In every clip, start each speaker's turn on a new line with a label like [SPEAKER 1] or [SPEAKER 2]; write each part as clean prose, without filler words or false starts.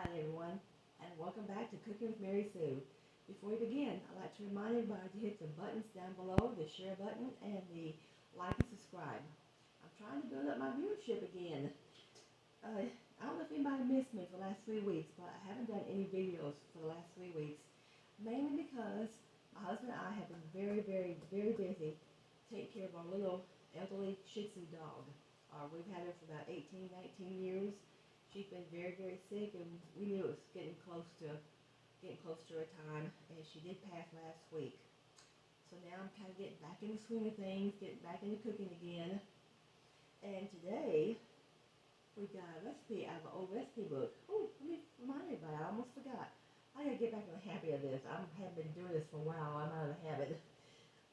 [SPEAKER 1] Hi everyone, and welcome back to Cooking with Mary Sue. Before we begin, I'd like to remind everybody to hit the buttons down below, the share button and the like and subscribe. I'm trying to build up my viewership again. I don't know if anybody missed me for the last 3 weeks, but I haven't done any videos for the last 3 weeks, mainly because my husband and I have been very busy taking care of our little elderly Shih Tzu dog. We've had her for about 18, 19 years. She's been very sick, and we knew it was getting close to her time, and she did pass last week. So now I'm kind of getting back in the swing of things, getting back into cooking again. And today, we got a recipe out of an old recipe book. Oh, let me remind everybody, I almost forgot. I gotta get back in the habit of this. I haven't been doing this for a while, I'm out of the habit.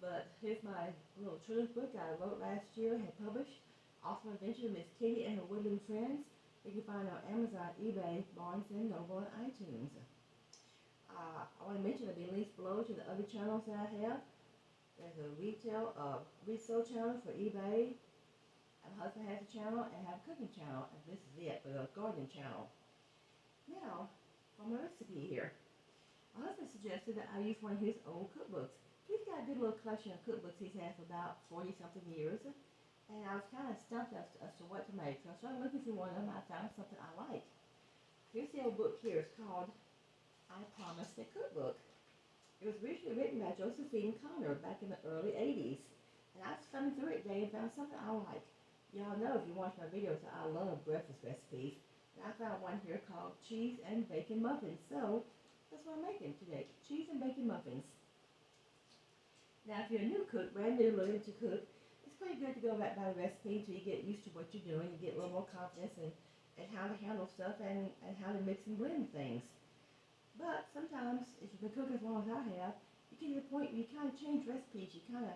[SPEAKER 1] But here's my little children's book I wrote last year, had published. Awesome Adventure of Miss Kitty and Her Woodland Friends. You can find it on Amazon, eBay, Barnes & Noble, and iTunes. I want to mention it'll be links below to the other channels that I have. There's a resale channel for eBay. My husband has a channel, and I have a cooking channel, and this is it for the gardening channel. Now, for my recipe here. My husband suggested that I use one of his old cookbooks. He's got a good little collection of cookbooks he's had for about 40-something years. And I was kind of stumped as to what to make. So I started looking through one of them, and I found something I like. Here's the old book here. It's called I Promised a Cookbook. It was originally written by Josephine Connor back in the early 80s. And I was thumbing through it today and found something I like. Y'all know if you watch my videos that I love breakfast recipes. And I found one here called Cheese and Bacon Muffins. So that's what I'm making today. Cheese and Bacon Muffins. Now if you're a new cook, brand new, learning to cook, it's pretty good to go back by the recipe until you get used to what you're doing. You get a little more confidence in how to handle stuff and how to mix and blend things. But sometimes, if you've been cooking as long as I have, you get to the point where you kind of change recipes. You kind of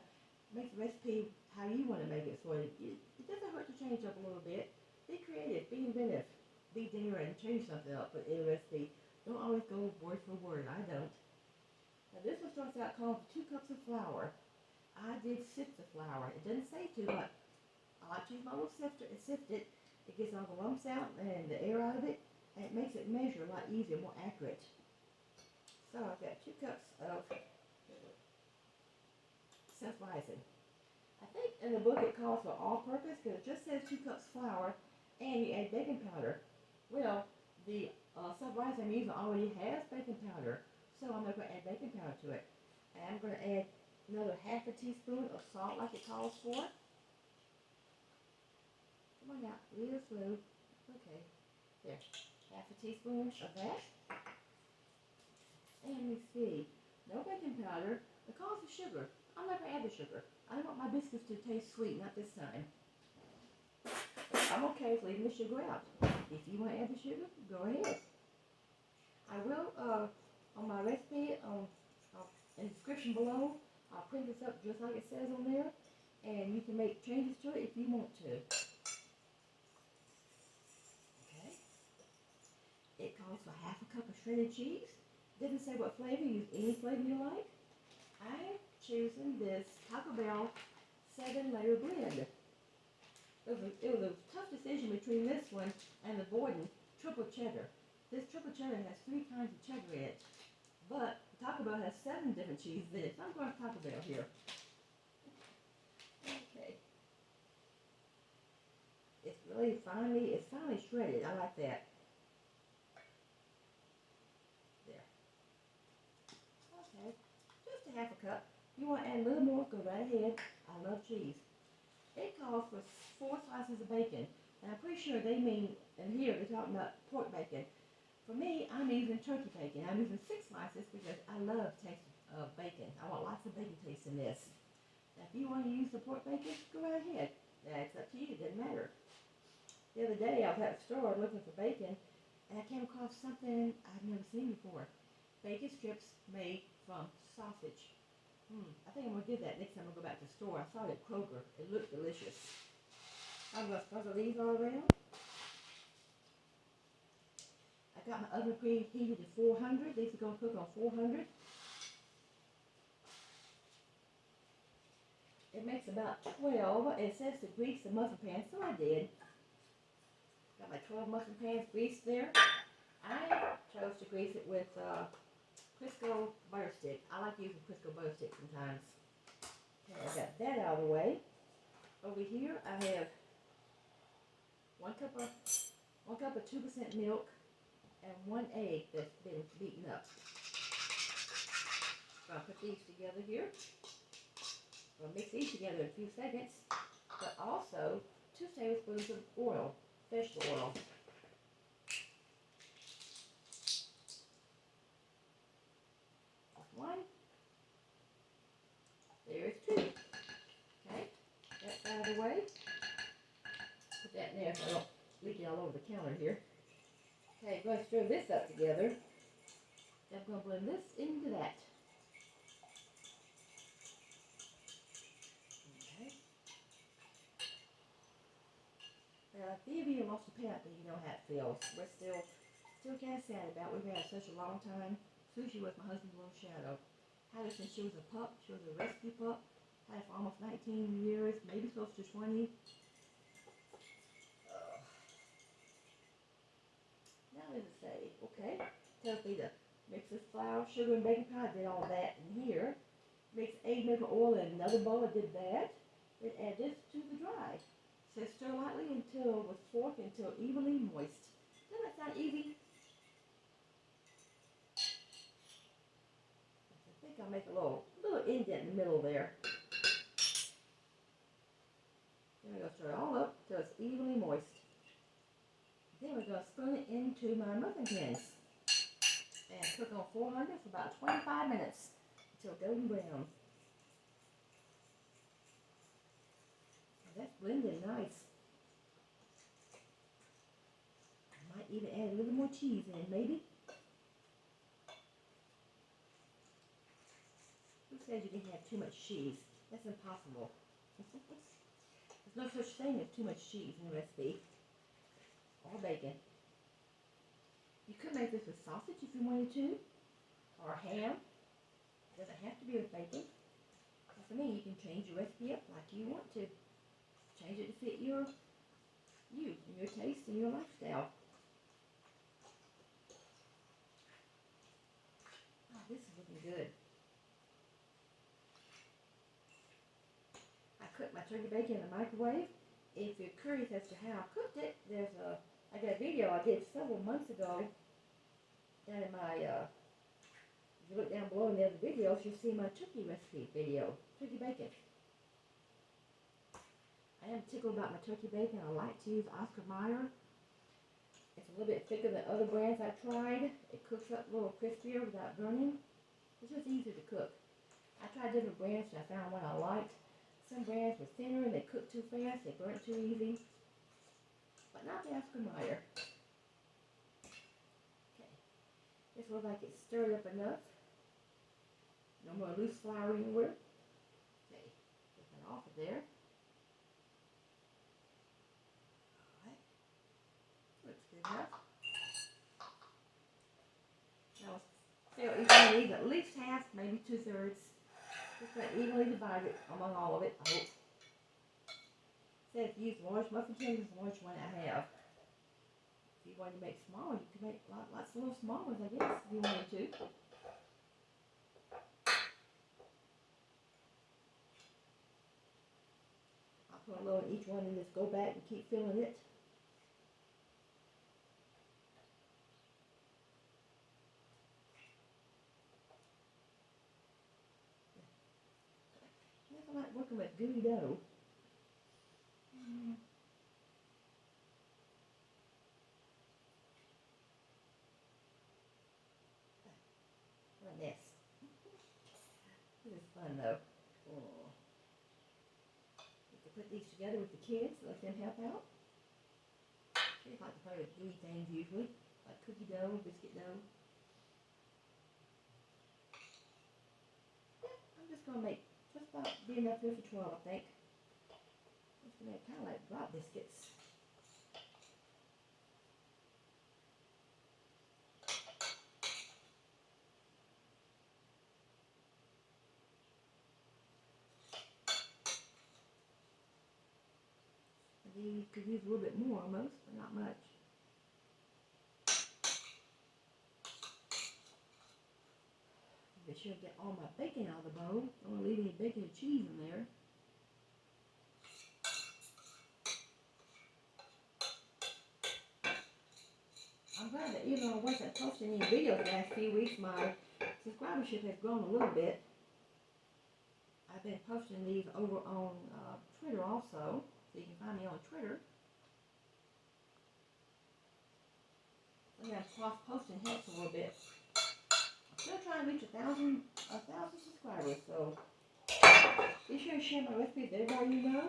[SPEAKER 1] make the recipe how you want to make it. So it doesn't hurt to change up a little bit. Be creative, be inventive, be daring, and change something up in a recipe. Don't always go word for word. I don't. Now this one starts out calling for 2 cups of flour. I did sift the flour. It doesn't say to, but I like to use my little sifter and sift it. It gets all the lumps out and the air out of it, and it makes it measure a lot easier, more accurate. So I've got 2 cups of self-rising. I think in the book it calls for all-purpose because it just says 2 cups flour and you add baking powder. Well, the self-rising I'm using already has baking powder, so I'm not going to add baking powder to it. And I'm going to add another ½ teaspoon of salt like it calls for. Come on out, real slow. Okay, there. ½ teaspoon of that. And let me see. No baking powder. It calls for sugar. I'm not going to add the sugar. I don't want my biscuits to taste sweet, not this time. I'm okay with leaving the sugar out. If you want to add the sugar, go ahead. I will, on my recipe, in the description below, I'll print this up just like it says on there, and you can make changes to it if you want to. Okay. It calls for ½ cup of shredded cheese. Doesn't say what flavor. Use any flavor you like. I'm choosing this Taco Bell 7-layer blend. It was a tough decision between this one and the Borden triple cheddar. This triple cheddar has 3 kinds of cheddar in it, but Taco Bell has 7 different cheeses in it. So I'm going to Taco Bell here. Okay. It's finely shredded. I like that. There. Okay. Just a ½ cup. You want to add a little more, go right ahead. I love cheese. It calls for 4 slices of bacon. And I'm pretty sure they mean, and here they're talking about pork bacon. For me, I'm using turkey bacon. I'm using 6 slices because I love the taste of bacon. I want lots of bacon taste in this. Now, if you want to use the pork bacon, go right ahead. That's up to you. It doesn't matter. The other day, I was at the store looking for bacon, and I came across something I've never seen before. Bacon strips made from sausage. I think I'm going to do that next time I go back to the store. I saw it at Kroger. It looked delicious. I'm going to sprinkle these all around. I got my oven preheated to 400. These are going to cook on 400. It makes about 12. It says to grease the muffin pan, so I did. Got my 12 muffin pans greased there. I chose to grease it with Crisco butter stick. I like using Crisco butter stick sometimes. Okay, I got that out of the way. Over here, I have one cup of 2% milk and 1 egg that's been beaten up. So I'll put these together here. I'll mix these together in a few seconds. But also 2 tablespoons of oil, vegetable oil. That's 1. There's 2. Okay, that's out of the way. Put that in there so I don't leak it all over the counter here. Okay, I'm going to stir this up together. I'm going to blend this into that. Okay. Now, if any of you lost a pet, then you know how it feels. We're still kind of sad about it. We've had such a long time. Sushi was my husband's little shadow. Had her since she was a pup. She was a rescue pup. Had her for almost 19 years, maybe close to 20. Now what does it say? Okay. Tells me to mix this flour, sugar, and baking powder. I did all that in here. Mix egg, milk, and oil in another bowl. I did that. Then add this to the dry. Says stir lightly with fork until evenly moist. Doesn't that sound easy? I think I'll make a little indent in the middle there. Then we're going to stir it all up until it's evenly moist. Then we're going to spoon it into my muffin tins and cook on 400 for about 25 minutes until golden brown. That's blended nice. I might even add a little more cheese in, maybe. Who says you can have too much cheese? That's impossible. There's no such thing as too much cheese in the recipe. Or bacon. You could make this with sausage if you wanted to, or ham. It doesn't have to be with bacon. But for me, you can change your recipe up like you want to. Change it to fit you and your taste and your lifestyle. Oh, this is looking good. I cooked my turkey bacon in the microwave. If you're curious as to how I cooked it, I got a video I did several months ago down in my, if you look down below in the other videos, you'll see my turkey recipe video, turkey bacon. I am tickled about my turkey bacon. I like to use Oscar Mayer. It's a little bit thicker than other brands I've tried. It cooks up a little crispier without burning. It's just easier to cook. I tried different brands and I found one I liked. Some brands were thinner and they cooked too fast. They burnt too easy. But not the Oscar Mayer. Okay. This looks like it's stirred up enough. No more loose flour anywhere. Okay. Get that off of there. Now, fill each one of these at least half, maybe 2/3. Just going to evenly divide it among all of it, I hope. It says use large muffin tins, as large one I have. If you wanted to make smaller, you could make lots of little small ones, I guess, if you wanted to. I'll put a little in each one and just go back and keep filling it. I like working with gooey dough. What a mess. This is fun though. Oh. You can put these together with the kids, let them help out. Kids like to play with gooey things usually, like cookie dough, biscuit dough. Yeah, I'm just going to make just about be enough here for 12, I think. Just going to make kind of like drop biscuits. These could use a little bit more almost, but not much. make sure to get all my bacon out of the bowl. Don't want to leave any bacon and cheese in there. I'm glad that even though I wasn't posting any videos the last few weeks, my subscribership has grown a little bit. I've been posting these over on Twitter also, so you can find me on Twitter. So yeah, cross-posting helps a little bit. I'm still trying to reach a thousand subscribers, so be sure to share my recipes with everybody you know,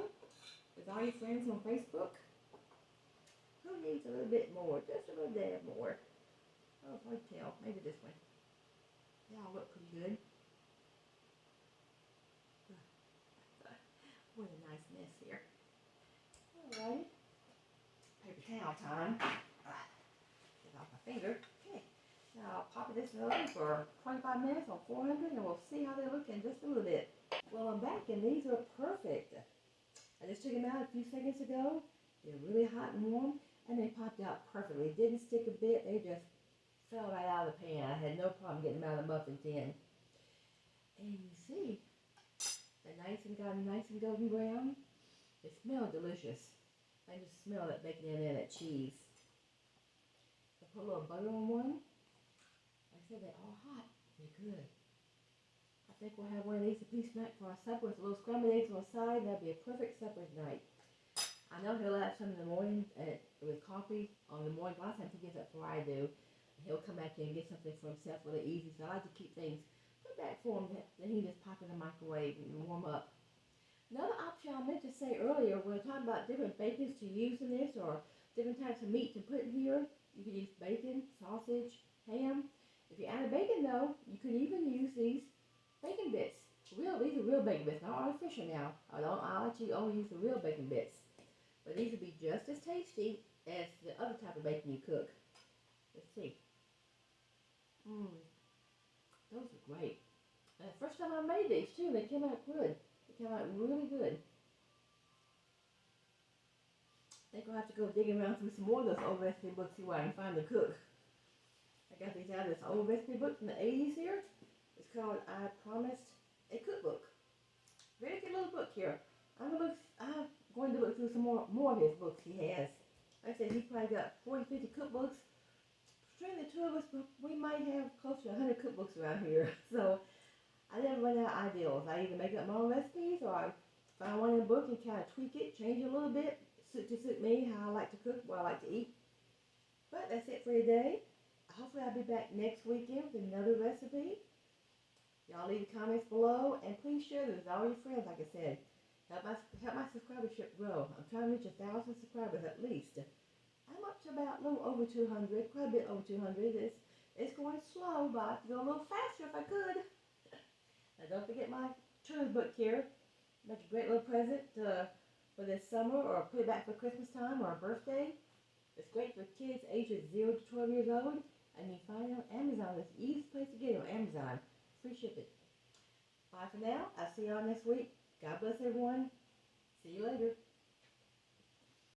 [SPEAKER 1] with all your friends on Facebook. Who needs a little bit more? Just a little dab more. Oh, hard to tell. Maybe this one. They all look pretty good. What a nice mess here. Alrighty. Paper towel time. Get off my finger. Okay. Now I'll pop this in the oven for 25 minutes on 400 and we'll see how they look in just a little bit. Well, I'm back and these are perfect. I just took them out a few seconds ago. They're really hot and warm and they popped out perfectly. Didn't stick a bit. They just fell right out of the pan. I had no problem getting them out of the muffin tin. And you see, they're got a nice and golden brown. They smell delicious. I just smell that bacon in there, that cheese. I put a little butter on one. Like I said, they're all hot. They're good. I think we'll have one of these a piece snack for our supper with a little scrambled eggs on the side. That'd be a perfect supper tonight. I know he'll have some in the morning with coffee on the morning. A lot of times he gets up before I do. And he'll come back in and get something for himself really easy. So I like to keep things put back for him. Then he just pop in the microwave and warm up. Another option I meant to say earlier, when we're talking about different bacons to use in this or different types of meat to put in here, you can use bacon, sausage, ham. If you add a bacon though, you can even use these bacon bits. These are real bacon bits, not artificial now. I like to only use the real bacon bits. But these will be just as tasty as the other type of bacon you cook. Let's see. Those are great. First time I made these too, they came out good. They came out really good. I think I'll have to go digging around through some more of those old recipe books, see where I can find the cook. I got these out of this old recipe book from the 80s here. It's called I Promised a Cookbook. Very good little book here. I'm going to look through some more of his books he has. Like I said, he's probably got 40, 50 cookbooks. Between the two of us, we might have close to 100 cookbooks around here. So I never run out of ideas. I either make up my own recipes or I find one in a book and kind of tweak it, change it a little bit to suit me, how I like to cook, what I like to eat. But that's it for today. Hopefully I'll be back next weekend with another recipe. Y'all leave the comments below and please share this with all your friends, like I said. Help my subscribership grow. I'm trying to reach 1,000 subscribers at least. I'm up to about a little over 200, quite a bit over 200. It's going slow, but I'd go a little faster if I could. Now don't forget my children's book here. Make a great little present for this summer or put it back for Christmas time or a birthday. It's great for kids ages 0 to 12 years old. And you find it on Amazon. It's the easiest place to get it on Amazon. Free shipping. Bye for now. I'll see y'all next week. God bless everyone. See you later.